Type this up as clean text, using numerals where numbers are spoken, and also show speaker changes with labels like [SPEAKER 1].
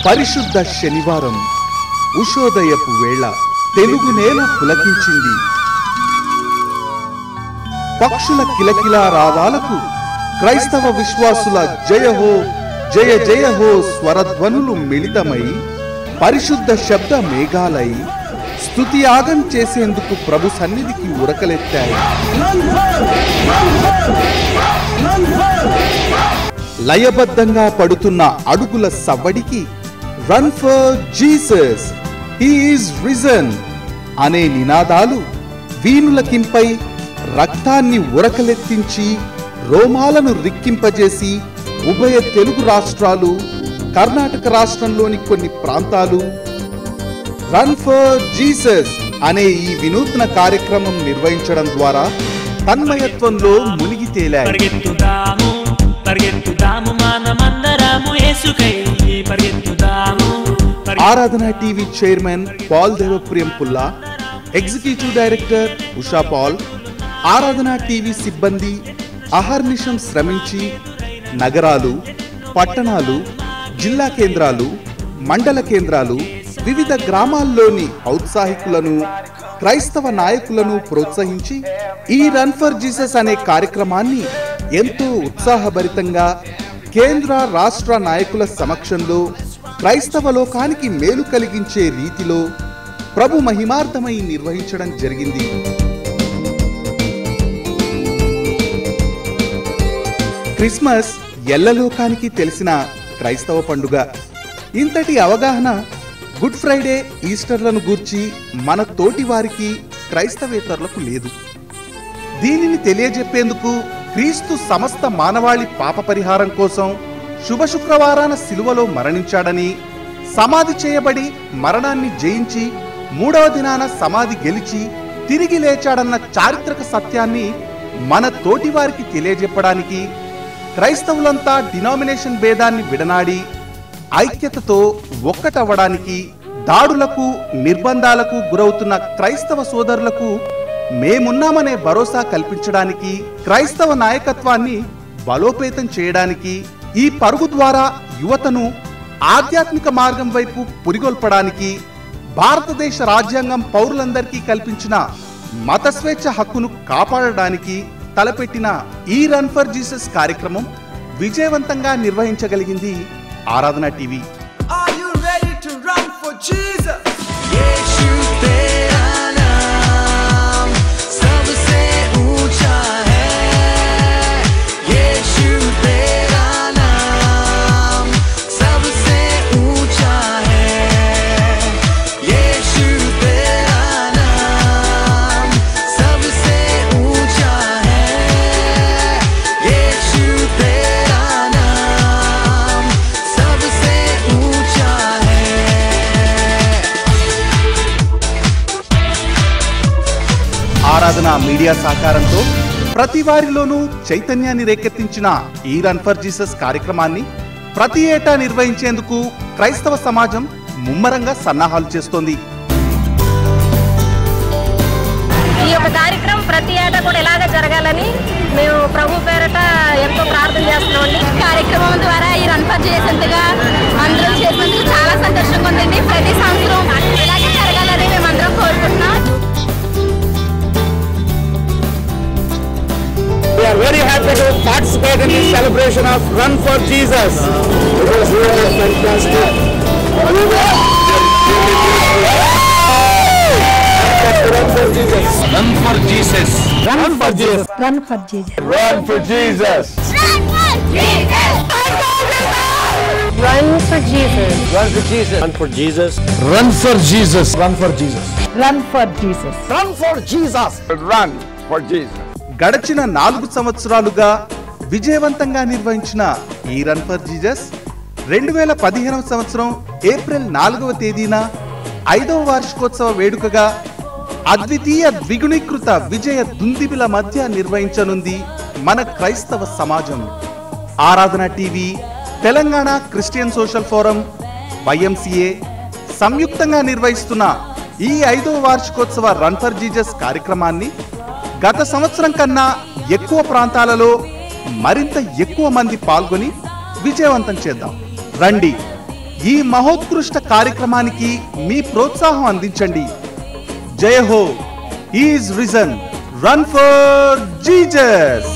[SPEAKER 1] పరిశుద్ధ శనివారం ఉషోదయపు వేళ తెలుగు నేల పులకించింది. పక్షుల కిలకిలా రావాలకు క్రైస్తవ విశ్వాసుల జయహో జయ జయహో స్వరధ్వనులు మిళితమై పరిశుద్ధ శబ్ద మేఘాలై స్తుతి యాగం చేసేందుకు ప్రభు సన్నిధికి ఉరకలెత్తాయి. లయబద్ధంగా పడుతున్న అడుగుల సవ్వడికి run for Jesus, he is risen అనే నినాదాలు వీణులకింపై రక్తాన్ని ఉరకలెత్తించి రోమాలను రిక్కింపజేసి ఉభయ తెలుగు రాష్ట్రాలు, కర్ణాటక రాష్ట్రంలోని కొన్ని ప్రాంతాలు రన్ ఫర్ జీసస్ అనే ఈ వినూత్న కార్యక్రమం నిర్వహించడం ద్వారా తన్మయత్వంలో మునిగి తేలాయి. ఆరాధన TV chairman Paul Devapriyam Pulla, executive director Usha Paul, Aradhana TV సిబ్బంది అహర్నిశం శ్రమించి నగరాలు, పట్టణాలు, జిల్లా కేంద్రాలు, మండల కేంద్రాలు, వివిధ గ్రామాల్లోని ఔత్సాహికులను, క్రైస్తవ నాయకులను ప్రోత్సహించి ఈ రన్ ఫర్ జీసస్ అనే కార్యక్రమాన్ని ఎంతో ఉత్సాహభరితంగా కేంద్ర రాష్ట్ర నాయకుల సమక్షంలో క్రైస్తవ లోకానికి మేలు కలిగించే రీతిలో ప్రభు మహిమార్థమై నిర్వహించడం జరిగింది. క్రిస్మస్ ఎల్లలోకానికి తెలిసిన క్రైస్తవ పండుగ. ఇంతటి అవగాహన గుడ్ ఫ్రైడే, ఈస్టర్లను గూర్చి మన తోటి వారికి క్రైస్తవేతరులకు లేదు. దీనిని తెలియజెప్పేందుకు క్రీస్తు సమస్త మానవాళి పాప పరిహారం కోసం శుభ శుక్రవారాన సిలువలో మరణించాడని, సమాధి చేయబడి మరణాన్ని జయించి 3వ దినాన సమాధి గెలిచి తిరిగి లేచాడన్న చారిత్రక సత్యాన్ని మన తోటి వారికి తెలియజెప్పడానికి క్రైస్తవులంతా డినామినేషన్ భేదాన్ని విడనాడి ఐక్యతతో ఒక్కటవ్వడానికి, దాడులకు, నిర్బంధాలకు గురవుతున్న క్రైస్తవ సోదరులకు మేమున్నామనే భరోసా కల్పించడానికి, క్రైస్తవ నాయకత్వాన్ని బలోపేతం చేయడానికి, ఈ పరుగు ద్వారా యువతను ఆధ్యాత్మిక మార్గం వైపు పురిగొల్పడానికి, భారతదేశ రాజ్యాంగం పౌరులందరికీ కల్పించిన మత స్వేచ్ఛ హక్కును కాపాడడానికి తలపెట్టిన ఈ రన్ ఫర్ జీసస్ కార్యక్రమం విజయవంతంగా నిర్వహించగలిగింది ఆరాధన టీవీ. ఆరాధన మీడియా సహకారంతో ప్రతి వారిలోనూ చైతన్యాన్ని రేకెత్తించిన ఈ రన్ ఫర్ జీసస్ కార్యక్రమాన్ని ప్రతి ఏటా నిర్వహించేందుకు క్రైస్తవ సమాజం ముమ్మరంగా సన్నాహాలు చేస్తోంది.
[SPEAKER 2] ఈ యొక్క కార్యక్రమం ప్రతి ఏటా కూడా ఇలాగే జరగాలని మేము ప్రభు పేరట ఎంతో ప్రార్థన చేస్తున్నామండి. కార్యక్రమం ద్వారా ఈ రన్ ఫర్ జీసస్గా అందరం చేసినందుకు చాలా సంతోషంగా ఉందండి. ప్రతి సంవత్సరం ఇలాగే జరగాలని మేము అందరం కోరుకుంటున్నాం.
[SPEAKER 3] We are very happy to participate in this celebration of Run for Jesus. It was really fantastic. Run for Jesus. Run for Jesus. Run for Jesus.
[SPEAKER 4] Run for Jesus.
[SPEAKER 3] Run for Jesus.
[SPEAKER 4] Run for Jesus.
[SPEAKER 3] Run for Jesus.
[SPEAKER 5] Run for Jesus.
[SPEAKER 3] Run for Jesus. Run for Jesus.
[SPEAKER 4] Run for Jesus.
[SPEAKER 3] Run for Jesus. Run for Jesus.
[SPEAKER 1] గడచిన 4 సంవత్సరాలుగా విజయవంతంగా నిర్వహించిన ఈ run for Jesus 2015వ సంవత్సరం April 4వ తేదీన 5వ వార్షికోత్సవ వేడుకగా అద్వితీయ ద్విగుణీకృత విజయ దుందిబిల మధ్య నిర్వహించనుంది మన క్రైస్తవ సమాజం. ఆరాధన TV, Telangana Christian social forum, YMCA సంయుక్తంగా నిర్వహిస్తున్న ఈ 5వ వార్షికోత్సవ రన్ ఫర్ జీసస్ కార్యక్రమాన్ని గత సంవత్సరం కన్నా ఎక్కువ ప్రాంతాలలో మరింత ఎక్కువ మంది పాల్గొని విజయవంతం చేద్దాం. రండి, ఈ మహోత్కృష్ట కార్యక్రమానికి మీ ప్రోత్సాహం అందించండి. జై హో, he is risen, run for Jesus.